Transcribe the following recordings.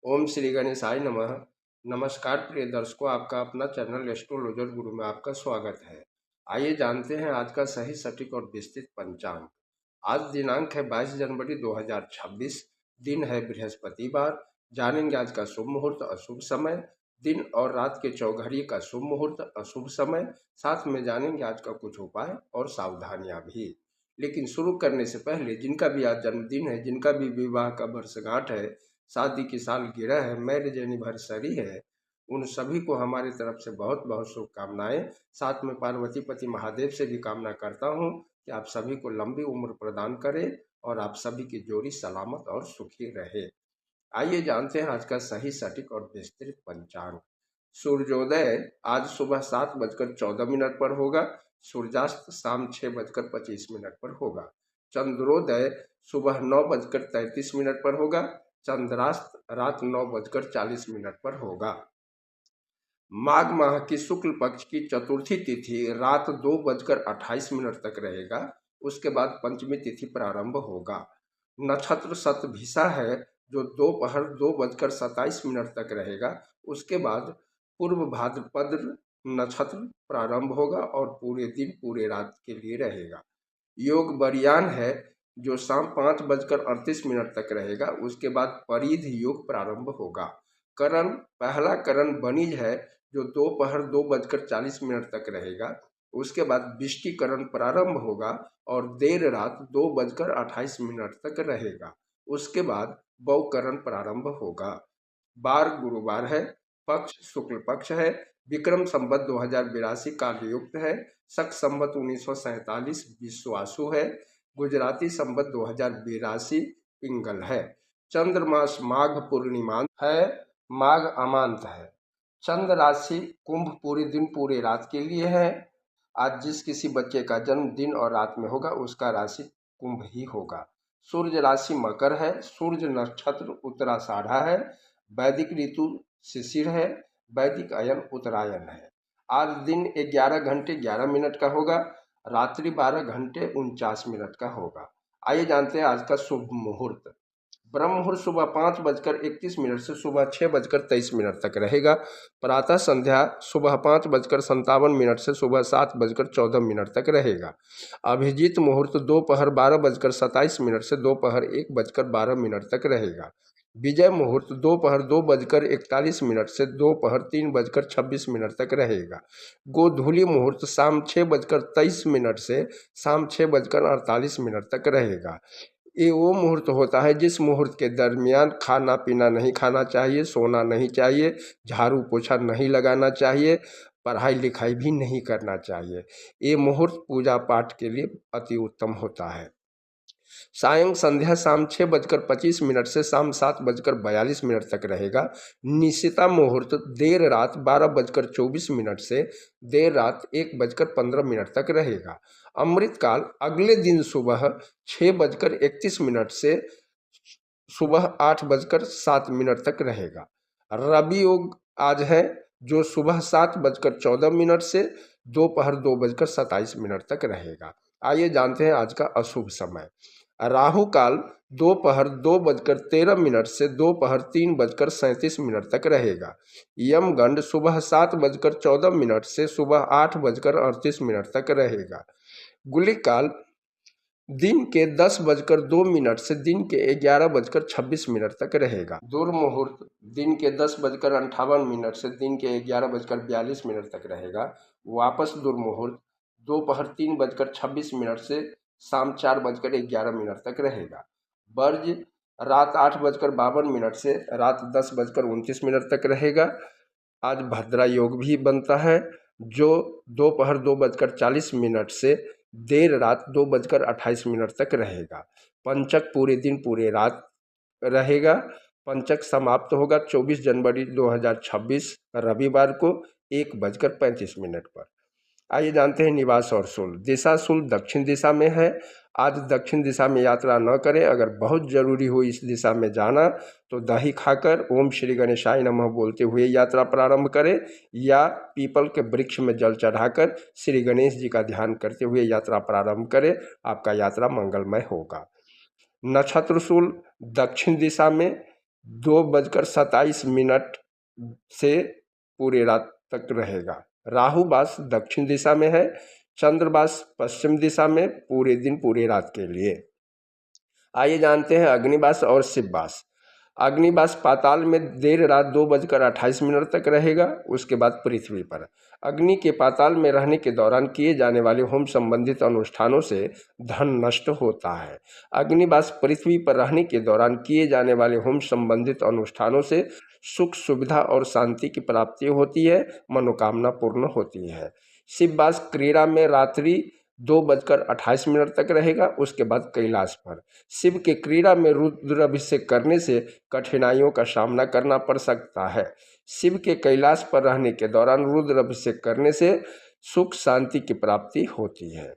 ओम श्री गणेशाय नमः। नमस्कार प्रिय दर्शकों, आपका अपना चैनल एस्ट्रोलॉजर गुरु में आपका स्वागत है। आइए जानते हैं आज का सही सटीक और विस्तृत पंचांग। आज दिनांक है 22 जनवरी 2026। दिन है बृहस्पतिवार। जानेंगे आज का शुभ मुहूर्त, अशुभ समय, दिन और रात के चौघड़ी का शुभ मुहूर्त, अशुभ समय। साथ में जानेंगे आज का कुछ उपाय और सावधानियां भी। लेकिन शुरू करने से पहले जिनका भी आज जन्मदिन है, जिनका भी विवाह का वर्षगांठ है, शादी की सालगिरह है, मैरिज एनिवर्सरी है, उन सभी को हमारी तरफ से बहुत बहुत शुभकामनाएं। साथ में पार्वती पति महादेव से भी कामना करता हूं कि आप सभी को लंबी उम्र प्रदान करें और आप सभी की जोड़ी सलामत और सुखी रहे। आइए जानते हैं आज का सही सटीक और विस्तृत पंचांग। सूर्योदय आज सुबह 7:14 पर होगा। सूर्यास्त शाम 6:25 पर होगा। चंद्रोदय सुबह 9:33 पर होगा। चंद्रास्त रात 9:40 पर होगा। माघ माह की शुक्ल पक्ष की चतुर्थी तिथि रात 2:28 तक रहेगा। उसके बाद पंचमी तिथि प्रारंभ होगा। नक्षत्र शतभिषा है जो दोपहर 2:27 तक रहेगा। उसके बाद पूर्व भाद्रपद नक्षत्र प्रारंभ होगा और पूरे दिन पूरे रात के लिए रहेगा। योग बरियान है जो शाम 5:38 तक रहेगा। उसके बाद परिध योग प्रारंभ होगा। करण पहला करण बनिज है जो दोपहर 2:40 तक रहेगा। उसके बाद विष्टिकरण प्रारंभ होगा और देर रात 2:28 तक रहेगा। उसके बाद बौकरण प्रारंभ होगा। बार गुरुवार है। पक्ष शुक्ल पक्ष है। विक्रम संवत 2082 कालयुक्त है। शक संवत 1947 विश्वासु है। गुजराती संवत 2082 पिंगल है। चंद्रमास माघ पूर्णिमा है। माघ अमांत है। चंद्र राशि कुंभ पूरे दिन पूरे रात के लिए है। आज जिस किसी बच्चे का जन्म दिन और रात में होगा उसका राशि कुंभ ही होगा। सूर्य राशि मकर है। सूर्य नक्षत्र उत्तराषाढ़ा है। वैदिक ऋतु शिशिर है। वैदिक अयन उत्तरायण है। आज दिन 11 घंटे 11 मिनट का होगा। रात्रि 12 घंटे 49 मिनट का होगा। आइए जानते हैं आज का शुभ मुहूर्त। ब्रह्म मुहूर्त सुबह 5:31 से सुबह 6:23 तक रहेगा। प्रातः संध्या सुबह 5:57 से सुबह 7:14 तक रहेगा। अभिजीत मुहूर्त दोपहर 12:27 से दोपहर 1:12 तक रहेगा। विजय मुहूर्त दोपहर 2:41 से दोपहर 3:26 तक रहेगा। गोधूली मुहूर्त शाम 6:23 से शाम 6:48 तक रहेगा। ये वो मुहूर्त होता है जिस मुहूर्त के दरमियान खाना पीना नहीं खाना चाहिए, सोना नहीं चाहिए, झाड़ू पोछा नहीं लगाना चाहिए, पढ़ाई लिखाई भी नहीं करना चाहिए। ये मुहूर्त पूजा पाठ के लिए अति उत्तम होता है। सायं संध्या शाम 6:25 से शाम 7:42 तक रहेगा। निशिता मुहूर्त देर रात 12:24 से देर रात 1:15 तक रहेगा। अमृतकाल अगले दिन सुबह 6:31 से सुबह 8:07 तक रहेगा। रवि योग आज है जो सुबह 7:14 से दोपहर 2:27 तक रहेगा। आइए जानते हैं आज का अशुभ समय। राहु काल दोपहर 2:13 से दोपहर 3:37 तक रहेगा। यमगंड सुबह 7:14 से सुबह 8:38 तक रहेगा। गुलिक काल दिन के 10:02 से दिन के 11:26 तक रहेगा। दुर्मुहूर्त दिन के 10:58 से दिन के 11:42 तक रहेगा। वापस दुर्मुहूर्त दोपहर 3:26 से शाम 4:11 तक रहेगा। वर्ज रात 8:52 से रात 10:29 तक रहेगा। आज भद्रा योग भी बनता है जो दोपहर 2:40 से देर रात 2:28 तक रहेगा। पंचक पूरे दिन पूरे रात रहेगा। पंचक समाप्त होगा 24 जनवरी 2026 रविवार को 1:35 पर। आइए जानते हैं निवास और शुल्क। दिशा शुल्क दक्षिण दिशा में है। आज दक्षिण दिशा में यात्रा न करें। अगर बहुत ज़रूरी हो इस दिशा में जाना तो दही खाकर ओम श्री गणेशाय नमः बोलते हुए यात्रा प्रारंभ करें या पीपल के वृक्ष में जल चढ़ाकर श्री गणेश जी का ध्यान करते हुए यात्रा प्रारंभ करें। आपका यात्रा मंगलमय होगा। नक्षत्र शुल्क दक्षिण दिशा में 2:27 से पूरी रात तक रहेगा। राहु बास दक्षिण दिशा में है, चंद्रबास पश्चिम दिशा में पूरे दिन पूरी रात के लिए। आइए जानते हैं अग्निबास और शिवबास। अग्निबास पाताल में देर रात 2:28 तक रहेगा, उसके बाद पृथ्वी पर। अग्नि के पाताल में रहने के दौरान किए जाने वाले होम संबंधित अनुष्ठानों से धन नष्ट होता है। अग्निबास पृथ्वी पर रहने के दौरान किए जाने वाले होम संबंधित अनुष्ठानों से सुख सुविधा और शांति की प्राप्ति होती है, मनोकामना पूर्ण होती है। शिवबास क्रीड़ा में रात्रि 2:28 तक रहेगा, उसके बाद कैलाश पर। शिव के क्रीड़ा में रुद्राभिषेक करने से कठिनाइयों का सामना करना पड़ सकता है। शिव के कैलाश पर रहने के दौरान रुद्राभिषेक करने से सुख शांति की प्राप्ति होती है।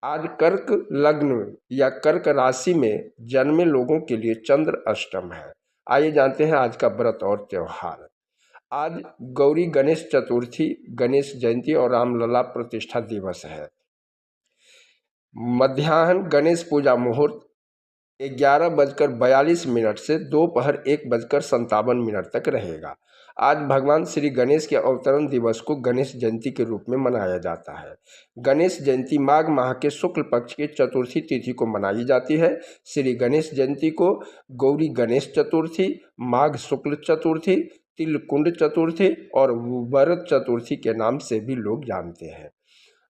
आज कर्क लग्न या कर्क राशि में जन्मे लोगों के लिए चंद्र अष्टम है। आइए जानते हैं आज का व्रत और त्योहार। आज गौरी गणेश चतुर्थी, गणेश जयंती और रामलला प्रतिष्ठा दिवस है। मध्याह्न गणेश पूजा मुहूर्त 11:42 से दोपहर 1:57 तक रहेगा। आज भगवान श्री गणेश के अवतरण दिवस को गणेश जयंती के रूप में मनाया जाता है। गणेश जयंती माघ माह के शुक्ल पक्ष की चतुर्थी तिथि को मनाई जाती है। श्री गणेश जयंती को गौरी गणेश चतुर्थी, माघ शुक्ल चतुर्थी, तिलकुंड चतुर्थी और वरद चतुर्थी के नाम से भी लोग जानते हैं।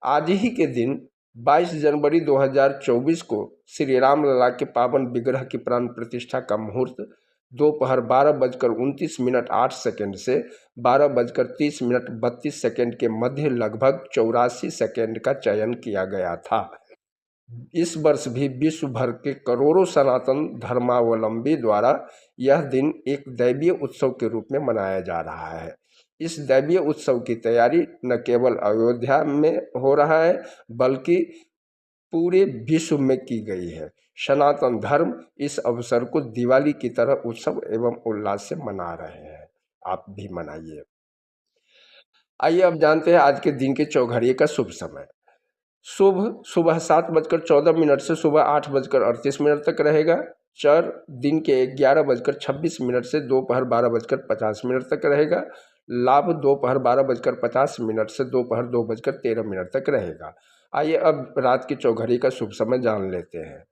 आज ही के दिन 22 जनवरी 2024 को श्री रामलला के पावन विग्रह की प्राण प्रतिष्ठा का मुहूर्त दोपहर 12:29 से 12:30 के मध्य लगभग 84 सेकेंड का चयन किया गया था। इस वर्ष भी विश्व भर के करोड़ों सनातन धर्मावलंबी द्वारा यह दिन एक दैवीय उत्सव के रूप में मनाया जा रहा है। इस दैवीय उत्सव की तैयारी न केवल अयोध्या में हो रहा है, बल्कि पूरे विश्व में की गई है। सनातन धर्म इस अवसर को दिवाली की तरह उत्सव एवं उल्लास से मना रहे हैं। आप भी मनाइए। आइए अब जानते हैं आज के दिन के चौघड़िए का शुभ समय। शुभ सुबह 7:14 से सुबह 8:38 तक रहेगा। चर दिन के 11:26 से दोपहर 12:50 तक रहेगा। लाभ दोपहर 12:50 से दोपहर 2:13 तक रहेगा। आइए अब रात की चौघड़ी का शुभ समय जान लेते हैं।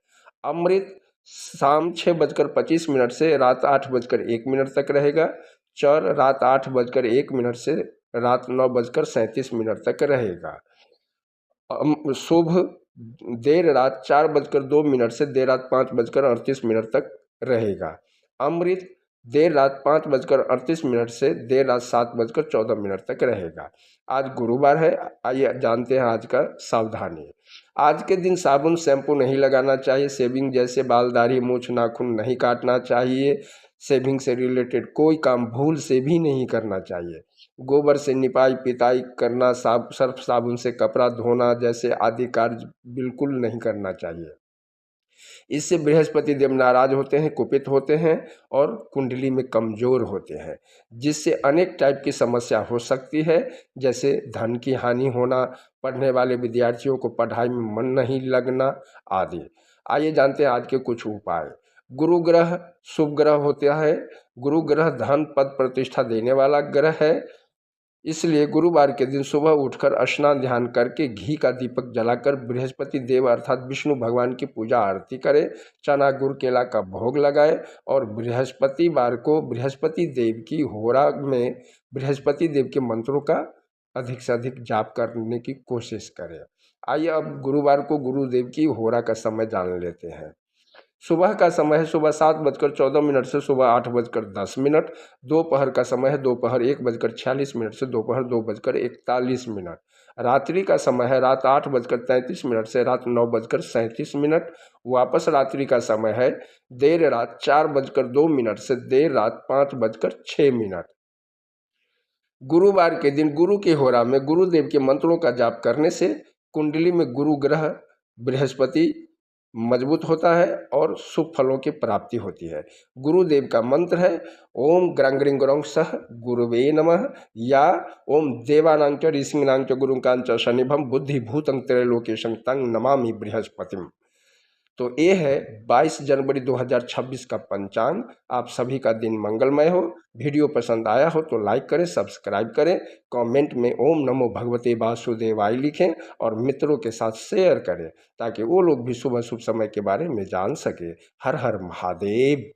अमृत शाम 6:25 से रात 8:01 तक रहेगा। चर रात 8:01 से रात 9:37 तक रहेगा। शुभ देर रात 4:02 से देर रात 5:38 तक रहेगा। अमृत देर रात 5:38 से देर रात 7:14 तक रहेगा। आज गुरुवार है। आइए जानते हैं आज का सावधानी। आज के दिन साबुन शैम्पू नहीं लगाना चाहिए। शेविंग जैसे बाल दाढ़ी मूछ नाखून नहीं काटना चाहिए। शेविंग से रिलेटेड कोई काम भूल से भी नहीं करना चाहिए। गोबर से निपाई पिताई करना, सर्फ साबुन से कपड़ा धोना जैसे आदि कार्य बिल्कुल नहीं करना चाहिए। इससे बृहस्पति देव नाराज होते हैं, कुपित होते हैं और कुंडली में कमज़ोर होते हैं, जिससे अनेक टाइप की समस्या हो सकती है, जैसे धन की हानि होना, पढ़ने वाले विद्यार्थियों को पढ़ाई में मन नहीं लगना आदि। आइए जानते हैं आज के कुछ उपाय। गुरु ग्रह शुभ ग्रह होता है। गुरु ग्रह धन पद प्रतिष्ठा देने वाला ग्रह है। इसलिए गुरुवार के दिन सुबह उठकर स्नान ध्यान करके घी का दीपक जलाकर बृहस्पति देव अर्थात विष्णु भगवान की पूजा आरती करें। चना गुड़ केला का भोग लगाएं और बृहस्पतिवार को बृहस्पति देव की होरा में बृहस्पति देव के मंत्रों का अधिक से अधिक जाप करने की कोशिश करें। आइए अब गुरुवार को गुरुदेव की होरा का समय जान लेते हैं। सुबह का समय है सुबह 7:14 से सुबह 8:10। दोपहर का समय है दोपहर 1:46 से दोपहर 2:41। रात्रि का समय है रात 8:33 से रात 9:37। वापस रात्रि का समय है देर रात 4:02 से देर रात 5:06। गुरुवार के दिन गुरु के होरा में गुरुदेव के मंत्रों का जाप करने से कुंडली में गुरु ग्रह बृहस्पति मजबूत होता है और शुभ फलों की प्राप्ति होती है। गुरुदेव का मंत्र है ओम ग्रंग ग्रिंग ग्रौंग सह गुरुवे नमः या ओम देवानां च ऋषिणां च गुरुकां च शनिभं बुद्धिभूतं त्रैलोक्यं तं नमामि बृहस्पतिम्। तो ये है 22 जनवरी 2026 का पंचांग। आप सभी का दिन मंगलमय हो। वीडियो पसंद आया हो तो लाइक करें, सब्सक्राइब करें, कमेंट में ओम नमो भगवते वासुदेवाय लिखें और मित्रों के साथ शेयर करें ताकि वो लोग भी शुभ शुभ समय के बारे में जान सके। हर हर महादेव।